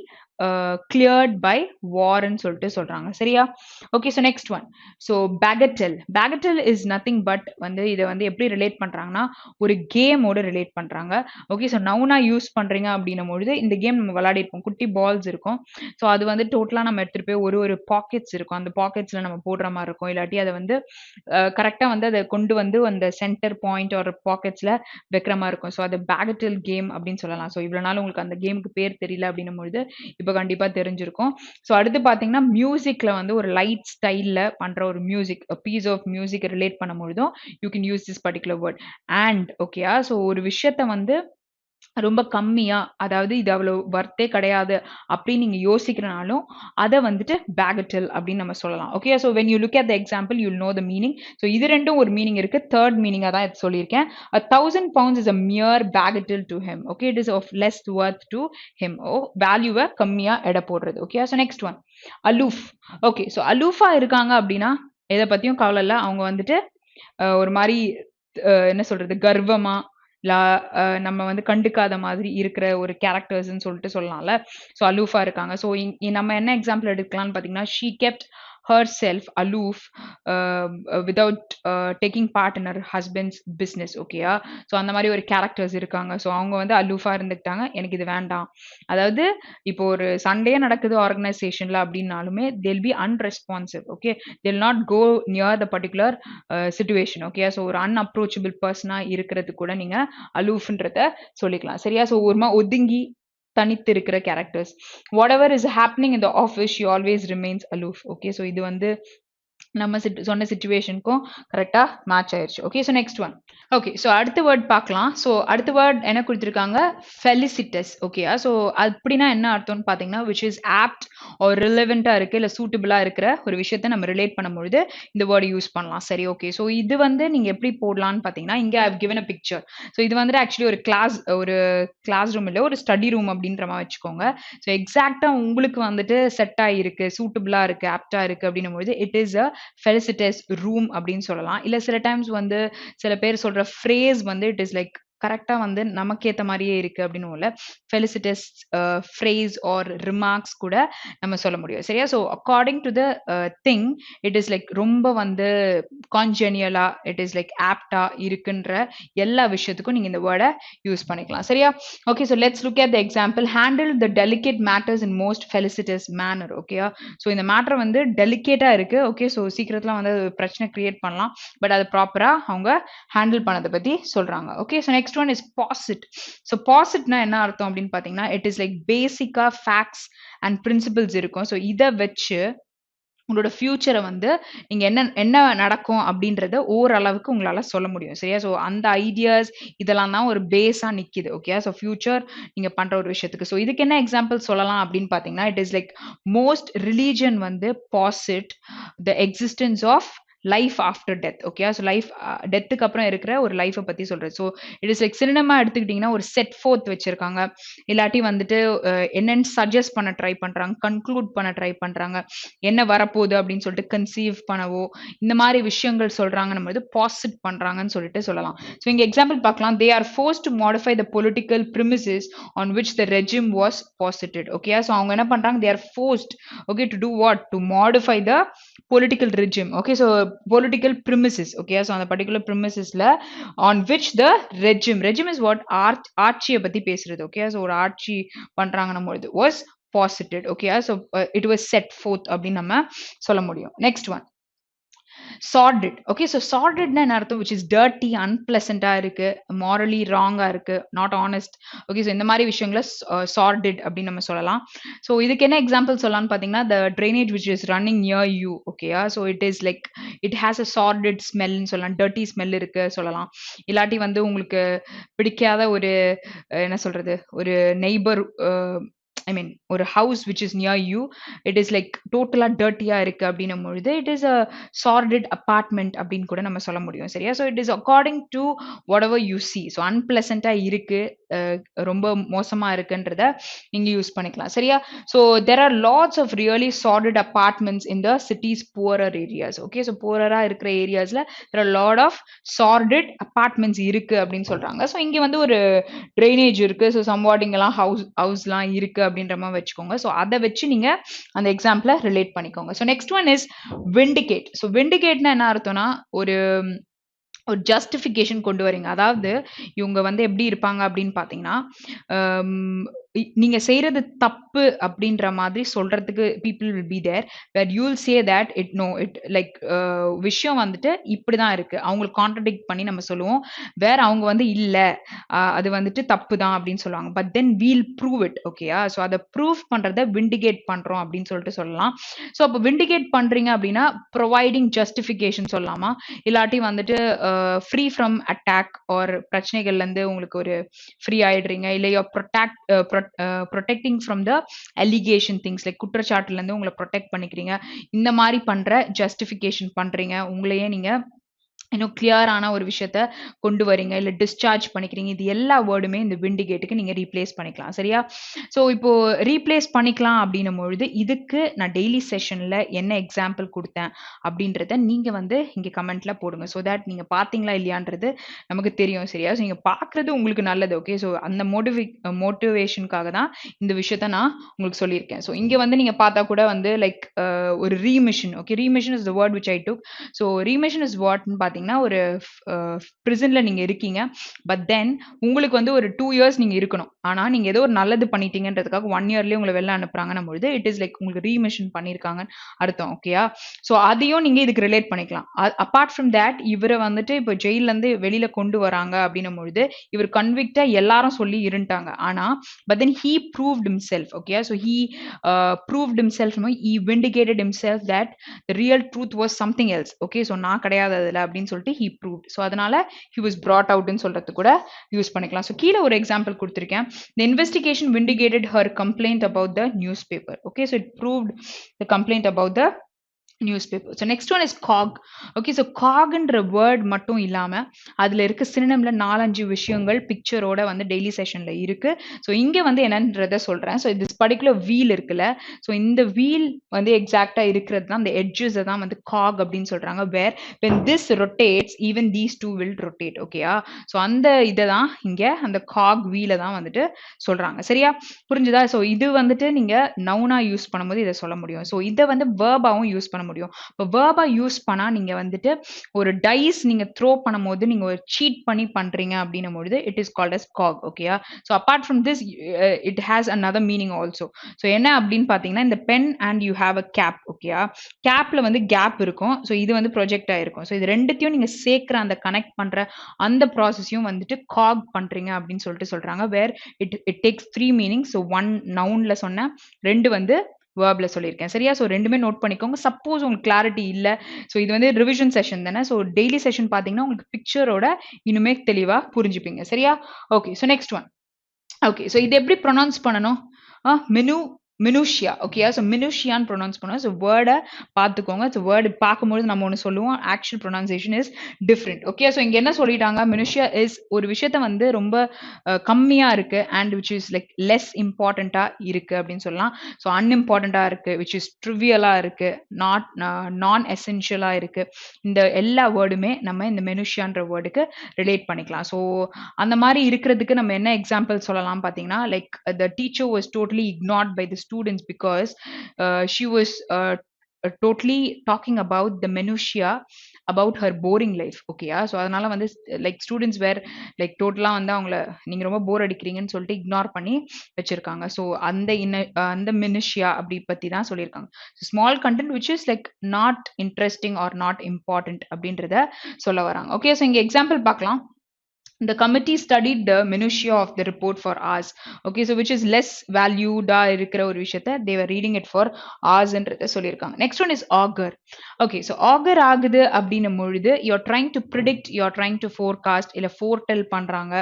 cleared by war ன்னு சொல்லிட்டு சொல்றாங்க. சரியா? Okay, so next one. So bagatelle. Bagatelle is nothing but வந்து இதை வந்து எப்படி ரிலேட் பண்றாங்கன்னா, ஒரு கேமோட ரிலேட் பண்றாங்க. ஓகே, ஸோ நவுனா யூஸ் பண்றீங்க அப்படின்னும் பொழுது இந்த கேம் நம்ம விளையாடிருப்போம், குட்டி பால்ஸ் இருக்கும். ஸோ அது வந்து டோட்டலா நம்ம எடுத்துட்டு போய் ஒரு பாக்கெட்ஸ் இருக்கும், அந்த பாக்கெட்ஸ்ல நம்ம போடுற மாதிரி இருக்கும். இல்லாட்டி அதை வந்து கரெக்டா வந்து அதை கொண்டு வந்து அந்த சென்டர் பாயிண்ட் ஒரு பாக்கெட்ஸ்ல வைக்கிற மாதிரி இருக்கும். ஸோ அது பேகட்டெல் கேம் அப்படின்னு சொல்லலாம். ஸோ இவ்வளவு நாள் உங்களுக்கு அந்த கேமுக்கு பேர் தெரியல அப்படின்னும் பொழுது இப்போ கண்டிப்பா தெரிஞ்சிருக்கும். ஸோ அடுத்து பாத்தீங்கன்னா, மியூசிக்ல வந்து ஒரு லைட் ஸ்டைல்ல பண்ற ஒரு music, piece of music relate பண்ணும்பொழுதும் you can use this particular word and. ஓகேயா? ஸோ ஒரு விஷயத்த வந்து ரொம்ப கம்மியா, அதாவது இது அவ்வளவு வர்த்தே கிடையாது அப்படின்னு நீங்க யோசிக்கிறனாலும் அதை வந்துட்டு பேகட்டெல் அப்படின்னு நம்ம சொல்லலாம். Okay, so when you look at the example you know the meaning. So இது ரெண்டும் ஒரு மீனிங் இருக்கு, தேர்ட் மீனிங்கா தான் இது சொல்லியிருக்கேன். 1000 pounds is a mere bagatelle to him. Okay, it is of less worth to him. வேல்யூவை கம்மியா எடை போடுறது. Okay, so next one aloof. Okay, so அலூஃபா இருக்காங்க அப்படின்னா எதை பத்தியும் கவலை இல்லை, அவங்க வந்துட்டு ஒரு மாதிரி என்ன சொல்றது, கர்வமா நம்ம வந்து கண்டுக்காத மாதிரி இருக்கிற ஒரு கேரக்டர்ஸ்ன்னு சொல்லிட்டு சொல்லலாம்ல. ஸோ அலூஃபா இருக்காங்க. ஸோ நம்ம என்ன எக்ஸாம்பிள் எடுக்கலாம்னு பார்த்தீங்கன்னா, she kept herself aloof without taking part in her husband's business. ஓகேயா? ஸோ அந்த மாதிரி ஒரு கேரக்டர்ஸ் இருக்காங்க. ஸோ அவங்க வந்து அலூஃபா இருந்துக்கிட்டாங்க. எனக்கு இது வேண்டாம். அதாவது இப்போ ஒரு சண்டே நடக்குது ஆர்கனைசேஷன்ல அப்படின்னாலுமே they'll be unresponsive. Okay, they'll not go near the particular situation. Okay, so ஒரு unapproachable பர்சனா இருக்கிறது கூட நீங்க அலூஃப்ன்றத சொல்லிக்கலாம். சரியா? ஸோ ஒருமா ஒதுங்கி தனித்து இருக்கிற characters. What ever is happening in the office she always remains aloof. Okay, so இது வந்து நம்ம சொன்ன சிச்சுவேஷனுக்கும் கரெக்டா மேட்ச் ஆயிருச்சு. Okay, so next one. Okay, so அடுத்த வேர்ட் பார்க்கலாம். ஸோ அடுத்த வேர்ட் என்ன கொடுத்துருக்காங்க? ஃபெலிசிட்டஸ். ஓகேயா? ஸோ அப்படின்னா என்ன அர்த்தம்னு பார்த்தீங்கன்னா விச் இஸ் ஆப்ட் ஒரு ரிலவெண்ட்டாக இருக்குது இல்லை சூட்டபிளாக இருக்கிற ஒரு விஷயத்தை நம்ம ரிலேட் பண்ணும்பொழுது இந்த வேர்டு யூஸ் பண்ணலாம். சரி, ஓகே. ஸோ இது வந்து நீங்கள் எப்படி போடலான்னு பார்த்தீங்கன்னா இங்கே I've given a picture. So இது வந்துட்டு ஆக்சுவலி ஒரு கிளாஸ் ரூம் இல்லை ஒரு ஸ்டடி ரூம் அப்படின்ற மாதிரி வச்சுக்கோங்க. ஸோ எக்ஸாக்டாக உங்களுக்கு வந்துட்டு செட் ஆகிருக்கு, சூட்டபிளாக இருக்குது, ஆப்டாக இருக்குது அப்படின்னும் பொழுது இட் இஸ் அ ஃபெலிசிட்டஸ் ரூம் அப்படின்னு சொல்லலாம். இல்ல சில டைம்ஸ் வந்து சில பேர் சொல்ற ஃப்ரேஸ் வந்து இட் இஸ் லைக் கரெக்டா வந்து நமக்கு ஏத்த மாதிரியே இருக்கு அப்படின்னு இல்ல, ஃபெலிசிட்டஸ் ஃப்ரேஸ் ஆர் ரிமார்க்ஸ் கூட நம்ம சொல்ல முடியும். சரியா? So according to the thing it is like ரொம்ப வந்து கான்ஜெனியலா இட் இஸ் லைக் ஆப்டா இருக்குன்ற எல்லா விஷயத்துக்கும் நீங்க இந்த வேர்டை யூஸ் பண்ணிக்கலாம். சரியா? Okay, so let's look at the example. Handle the delicate matters in most felicitous manner. ஓகேயா? ஸோ இந்த மேட்டர் வந்து டெலிகேட்டா இருக்கு. ஓகே, ஸோ சீக்கிரத்துல வந்து பிரச்சனை கிரியேட் பண்ணலாம். பட் அது ப்ராப்பரா அவங்க ஹேண்டில் பண்ணதை பத்தி சொல்றாங்க. Okay, so next one is posit. So பாசிட்னா என்ன அர்த்தம் அப்படின்னு பாத்தீங்கன்னா இட் இஸ் லைக் பேசிக்கா ஃபேக்ட்ஸ் அண்ட் பிரின்சிபிள்ஸ் இருக்கும். ஸோ இதை வச்சு உங்களோட ஃபியூச்சரை வந்து நீங்க என்ன நடக்கும் அப்படின்றத ஓரளவுக்கு உங்களால சொல்ல முடியும். சரியா? ஸோ அந்த ஐடியாஸ் இதெல்லாம் தான் ஒரு பேஸா நிக்குது. ஓகே, ஸோ ஃபியூச்சர் நீங்க பண்ற ஒரு விஷயத்துக்கு. ஸோ இதுக்கு என்ன எக்ஸாம்பிள் சொல்லலாம் அப்படின்னு பாத்தீங்கன்னா it is like most religion வந்து posit the existence of life after death. Okay, so life டெத்துக்கு அப்புறம் இருக்கிற ஒரு லைஃபை பத்தி சொல்றது. So it is like cinema எடுத்துக்கிட்டீங்கன்னா ஒரு செட் ஃபோர்த் வச்சிருக்காங்க, இல்லாட்டி வந்துட்டு என்னன்னு சஜஸ்ட் பண்ண ட்ரை பண்றாங்க, கன்க்ளூட் பண்ண ட்ரை பண்றாங்க, என்ன வரப்போகுது அப்படின்னு சொல்லிட்டு கன்சீவ் பண்ணவோ இந்த மாதிரி விஷயங்கள் சொல்றாங்க, நம்ம இது பாசிட் பண்றாங்கன்னு சொல்லிட்டு சொல்லலாம். ஸோ இங்க எக்ஸாம்பிள் பார்க்கலாம். They are forced to modify the political premises on which the regime was posited. Okay, so அவங்க என்ன பண்றாங்க? They are forced okay to do what? To modify the political regime. Okay, so political premises. Okay, so on the particular premises la on which the regime is what? ஆட்சியை பத்தி பேசுறது. Okay, so ஒரு ஆட்சி பண்றாங்க நம்ம இது was posited. Okay, so it was set forth அப்படின்னு நம்ம சொல்ல முடியும். Next one, sordid. Okay, so sordid na என்ன அர்த்தம்? which is dirty, unpleasant இருக்கு, morally wrong இருக்கு, not honest. Okay, so இந்த மாதிரி விஷயங்களை sordid அப்படின்னு நம்ம சொல்லலாம். so இதுக்கு என்ன எக்ஸாம்பிள் சொல்லலாம்னு பாத்தீங்கன்னா the drainage which is running near you. okay, so it is like it has a sordid smell ன்னு சொல்லலாம், dirty smell இருக்கு சொல்லலாம். இல்லாட்டி வந்து உங்களுக்கு பிடிக்காத ஒரு என்ன சொல்றது ஒரு நெய்பர் I mean ஒரு house which is near you it is like டோட்டலா டர்ட்டியா இருக்கு அப்படின்னும் பொழுது it is a sordid apartment அப்படின்னு கூட நம்ம சொல்ல முடியும். சரியா? so it is according to whatever you see. so unpleasant இருக்கு, ரொம்ப மோசமா இருக்குன்றத நீங்க யூஸ் பண்ணிக்கலாம். சரியா? so there are lots of really sordid apartments in the city's poorer areas. okay, so poorer இருக்கிற ஏரியாஸ்ல there are lot of sordid apartments இருக்கு அப்படின்னு சொல்றாங்க. so இங்க வந்து ஒரு drainage இருக்கு, so somewhat இங்கெல்லாம் ஹவுஸ்லாம் இருக்கு அப்படின்ற மாதிரி வச்சுக்கோங்க. ஸோ அதை வச்சு நீங்க அந்த எக்ஸாம்பிள ரிலேட் பண்ணிக்கோங்க. So next one is vindicate. So விண்டிகேட்னா என்ன அர்த்தம்னா ஒரு ஜஸ்டிஃபிகேஷன் கொண்டு வரீங்க. அதாவது இவங்க வந்து எப்படி இருப்பாங்க அப்படின்னு பாத்தீங்கன்னா நீங்க செய்யறது தப்பு அப்படின்ற மாதிரி சொல்றதுக்கு people will be there where you will say that it like விஷயம் வந்துட்டு இப்படிதான் இருக்கு, அவங்களுக்கு கான்ட்ரடிக்ட் பண்ணி நம்ம சொல்லுவோம். வேற அவங்க வந்து இல்ல அது வந்துட்டு தப்பு தான் அப்படின்னு சொல்லுவாங்க. But then we'll prove it. ஓகேயா? ஸோ அதை ப்ரூவ் பண்றத விண்டிகேட் பண்றோம் அப்படின்னு சொல்லிட்டு சொல்லலாம். ஸோ அப்போ விண்டிகேட் பண்றீங்க அப்படின்னா ப்ரொவைடிங் ஜஸ்டிஃபிகேஷன் சொல்லலாமா, இல்லாட்டி வந்துட்டு ஃப்ரீ ஃப்ரம் அட்டாக் ஆர் பிரச்சனைகள்ல இருந்து உங்களுக்கு ஒரு ஃப்ரீ ஆயிடுறீங்க, இல்லையோ protecting from the allegation things like குற்றச்சாட்டுல இருந்து உங்களை ப்ரொடெக்ட் பண்ணிக்கிறீங்க, இந்த மாதிரி பண்ற ஜஸ்டிஃபிகேஷன் பண்றீங்க, உங்களையே நீங்க கிளியரான ஒரு விஷயத்த கொண்டு வரீங்க, இல்ல டிஸ்சார்ஜ் பண்ணிக்கிறீங்க. இது எல்லா வேர்டுமே இந்த விண்டிகேட்டுக்கு நீங்க ரீப்ளேஸ் பண்ணிக்கலாம். சரியா? ஸோ இப்போ ரீப்ளேஸ் பண்ணிக்கலாம் அப்படின்னும் பொழுது, இதுக்கு நான் டெய்லி செஷன்ல என்ன எக்ஸாம்பிள் குடுத்தேன் அப்படின்றத நீங்க வந்து இங்க கமெண்ட்ல போடுங்க. ஸோ தட் நீங்க பார்த்தீங்களா இல்லையான்றது நமக்கு தெரியும். சரியா? ஸோ நீங்க பார்க்குறது உங்களுக்கு நல்லது. ஓகே. ஸோ அந்த மோட்டிவேஷனுக்காக தான் இந்த விஷயத்த நான் உங்களுக்கு சொல்லியிருக்கேன். ஸோ இங்க வந்து நீங்க பார்த்தா கூட வந்து லைக் ஒரு remission. Okay. Remission is the word which I took. So remission is வாட்ன்னு பார்த்தீங்கன்னா, ஒரு பிரிசன்ல நீங்க இருக்கீங்க. பட் தென் உங்களுக்கு வந்து ஒரு 2 இயர்ஸ் நீங்க இருக்கணும். ஆனா நீங்க ஏதோ ஒரு நல்லது பண்ணிட்டீங்கன்றதுக்காக 1 இயர்லயே உங்கள வெளில அனுப்புறாங்கன்னும் பொழுது, இட் இஸ் லைக் உங்களுக்கு ரீமிஷன் பண்ணியிருக்காங்கன்னு அர்த்தம். ஓகேயா? ஸோ அதையும் நீங்க இதுக்கு ரிலேட் பண்ணிக்கலாம். அப்பார்ட் ஃப்ரம் தட் இவர வந்துட்டு இப்போ ஜெயில்லேருந்து வெளியில கொண்டு வராங்க அப்படின்னும் பொழுது, இவர் கன்விக்ட்டா எல்லாரும் சொல்லி இருந்துட்டாங்க. ஆனா but then he proved himself. Okay. So he proved himself. He vindicated himself that the real truth was something else. Okay. So நான் கிடையாது அதுல அப்படின்னு சொல்லிட்டு ஹி ப்ரூவ்ட். ஸோ அதனால ஹி வாஸ் brought outன்னு சொல்றதுக்கு கூட யூஸ் பண்ணிக்கலாம். ஸோ கீழே ஒரு எக்ஸாம்பிள் கொடுத்திருக்கேன். The investigation vindicated her complaint about the newspaper. Okay, so it proved the complaint about the newspaper. So next one is cog. Okay, so cogன்ற வேர்ட் மட்டும் இல்லாம அதுல இருக்க சினோனிம்ல 4-5 விஷயங்கள் பிக்சரோட வந்து டெய்லி செஷன்ல இருக்கு. ஸோ இங்க வந்து என்னன்றத சொல்றேன். ஸோ this particular wheel இருக்குல்ல, ஸோ இந்த wheel வந்து எக்ஸாக்டா இருக்கிறது தான், அந்த edges தான் வந்து cog அப்படின்னு சொல்றாங்க. where when this rotates even these two will rotate. ஓகேயா? ஸோ அந்த இதை தான் இங்க அந்த cog wheel தான் வந்துட்டு சொல்றாங்க. சரியா? புரிஞ்சுதா? ஸோ இது வந்துட்டு நீங்க நவுனா யூஸ் பண்ணும்போது இதை சொல்ல முடியும். ஸோ இதை வந்து வேர்பாவும் யூஸ் பண்ண முடியும். இப்போ வேர்பா யூஸ் பண்ணா நீங்க வந்துட்டு ஒரு டைஸ் நீங்க த்ரோ பண்ணும்போது நீங்க ஒரு சீட் பண்ணி பண்றீங்க அப்படின்னும் பொழுது it is called as cock. ஓகேயா? So apart from this it has another meaning also. So என்ன அப்படின்னு பார்த்தீங்கன்னா, இந்த pen and you have a cap. ஓகேயா? கேப்ல வந்து கேப் இருக்கும். ஸோ இது வந்து ப்ரொஜெக்ட் ஆயிருக்கும். ஸோ இது ரெண்டுத்தையும் நீங்க சேர்க்கிற அந்த கனெக்ட் பண்ற அந்த ப்ராசஸையும் வந்துட்டு காக் பண்றீங்க அப்படின்னு சொல்லிட்டு சொல்றாங்க. வேர் இட் டேக்ஸ் 3 மீனிங். ஸோ 1 நவுன்ல சொன்ன, 2 வந்து வேர்ப்ல சொல்லியிருக்கேன். சரியா? ஸோ ரெண்டுமே நோட் பண்ணிக்கோங்க. சப்போஸ் உங்களுக்கு கிளாரிட்டி இல்ல, ஸோ இது வந்து ரிவிஷன் செஷன் தானே. ஸோ டெய்லி செஷன் பார்த்தீங்கன்னா உங்களுக்கு பிக்சரோட இன்னுமே தெளிவா புரிஞ்சுப்பீங்க. சரியா? Okay. So next one. Okay. So இது எப்படி ப்ரொனவுன்ஸ் பண்ணணும்? மினுஷியா. ஓகேயா? ஸோ மினுஷியான்னு ப்ரொனவுன்ஸ் பண்ணுவோம். ஸோ வேர்டை பார்த்துக்கோங்க. ஸோ வேர்டு பார்க்கும்போது நம்ம ஒன்று சொல்லுவோம், actual pronunciation is different. Okay. So இங்கே என்ன சொல்லிட்டாங்க? மினுஷியா இஸ் ஒரு விஷயத்த வந்து ரொம்ப கம்மியா இருக்கு and which is like less இம்பார்ட்டண்டா இருக்கு அப்படின்னு சொல்லலாம். ஸோ அன்இம்பார்ட்டண்டா இருக்கு, விச் இஸ் ட்ரிவியலா இருக்கு, நான் எசென்ஷியலா இருக்கு. இந்த எல்லா வேர்டுமே நம்ம இந்த மெனுஷியான்ற வேர்டுக்கு ரிலேட் பண்ணிக்கலாம். ஸோ அந்த மாதிரி இருக்கிறதுக்கு நம்ம என்ன எக்ஸாம்பிள் சொல்லலாம் பார்த்தீங்கன்னா, like the teacher was totally ignored by the students because she was totally talking about the minutiae about her boring life. ஓகேயா? ஸோ அதனால வந்து லைக் ஸ்டூடெண்ட்ஸ் வேர் லைக் டோட்டலாக வந்து அவங்கள நீங்கள் ரொம்ப போர் அடிக்கிறீங்கன்னு சொல்லிட்டு இக்னோர் பண்ணி வச்சிருக்காங்க. ஸோ அந்த மினிஷியா அப்படி பற்றி தான் சொல்லியிருக்காங்க. Small content which is like not interesting or not important அப்படின்றத சொல்ல வராங்க. ஓகே. ஸோ இங்கே எக்ஸாம்பிள் பார்க்கலாம். The committee studied the minutiae of the report for hours. Okay, so which is less valued இருக்கிற ஒரு விஷயத்தை they were reading it for hours என்றத சொல்லியிருக்காங்க. Next one is augur. Okay, so augur ஆகுது அப்படின்னும் பொழுது you're trying to predict, you're trying to forecast, இல்ல foretell பண்றாங்க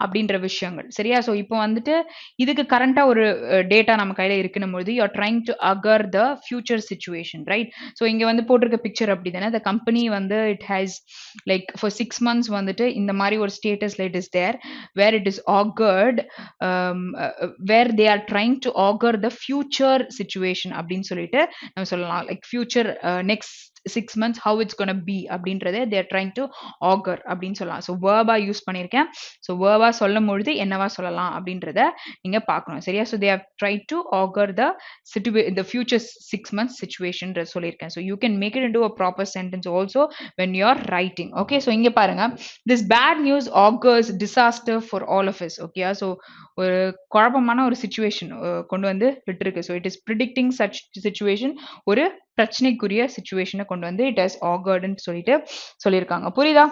அப்படின்ற விஷயங்கள். சரியா? ஸோ இப்போ வந்துட்டு இதுக்கு கரண்டா ஒரு டேட்டா நம்ம கையில இருக்குன்னும் பொழுது you're trying to augur the future situation, right? So இங்க வந்து போட்டிருக்க பிக்சர் அப்படி தானே. the company வந்து it has like for 6 months வந்துட்டு இந்த மாதிரி ஒரு statusல it is there where it is augured, where they are trying to augur the future situation அப்படின்னு சொல்லிட்டு நம்ம சொல்லலாம். like future next 6 months how it's gonna be அப்படின்றத they are trying to augur அப்படின்னு சொல்லலாம். ஸோ வேர்பா யூஸ் பண்ணியிருக்கேன். ஸோ வேர்பா சொல்லும் பொழுது என்னவா சொல்லலாம் அப்படின்றத நீங்க பார்க்கணும். சரியா? So they have tried to augur the future 6 months situation சொல்லியிருக்கேன். So you can make it into a proper sentence also when you are writing. okay. So இங்க பாருங்க, this bad news augurs disaster for all of us. okay. So ஒரு குழப்பமான ஒரு சுச்சுவேஷன் கொண்டு வந்து விட்டுருக்கு. So it is predicting such situation, ஒரு பிரச்சனைக்குரிய சுச்சுவேஷனை கொண்டு வந்து இட் ஹஸ் ஆகர்டுன்னு சொல்லிட்டு சொல்லியிருக்காங்க. புரியுதா?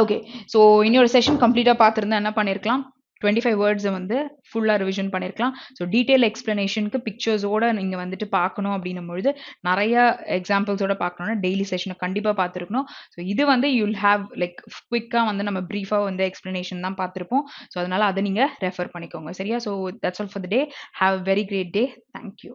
ஓகே. ஸோ இன்னொரு செஷன் கம்ப்ளீட்டாக பார்த்துருந்தா என்ன பண்ணியிருக்கலாம், 25 வேர்ட்ஸை வந்து ஃபுல்லாக ரிவிஷன் பண்ணியிருக்கலாம். ஸோ டீட்டெயில் எக்ஸ்பிளனேஷனுக்கு பிக்சர்ஸோட நீங்கள் வந்துட்டு பார்க்கணும் அப்படின்னும் பொழுது நிறைய எக்ஸாம்பிள்ஸோட பார்க்கணும்னா டெய்லி செஷனை கண்டிப்பாக பார்த்துருக்கணும். ஸோ இது வந்து யூல் ஹேவ் லைக் குவிக்காக வந்து நம்ம ப்ரீஃபாக வந்து எக்ஸ்பிளனேஷன் தான் பார்த்துருப்போம். ஸோ அதனால் அதை நீங்கள் ரெஃபர் பண்ணிக்கோங்க. சரியா? So that's all for the day. Have a very great day. Thank you.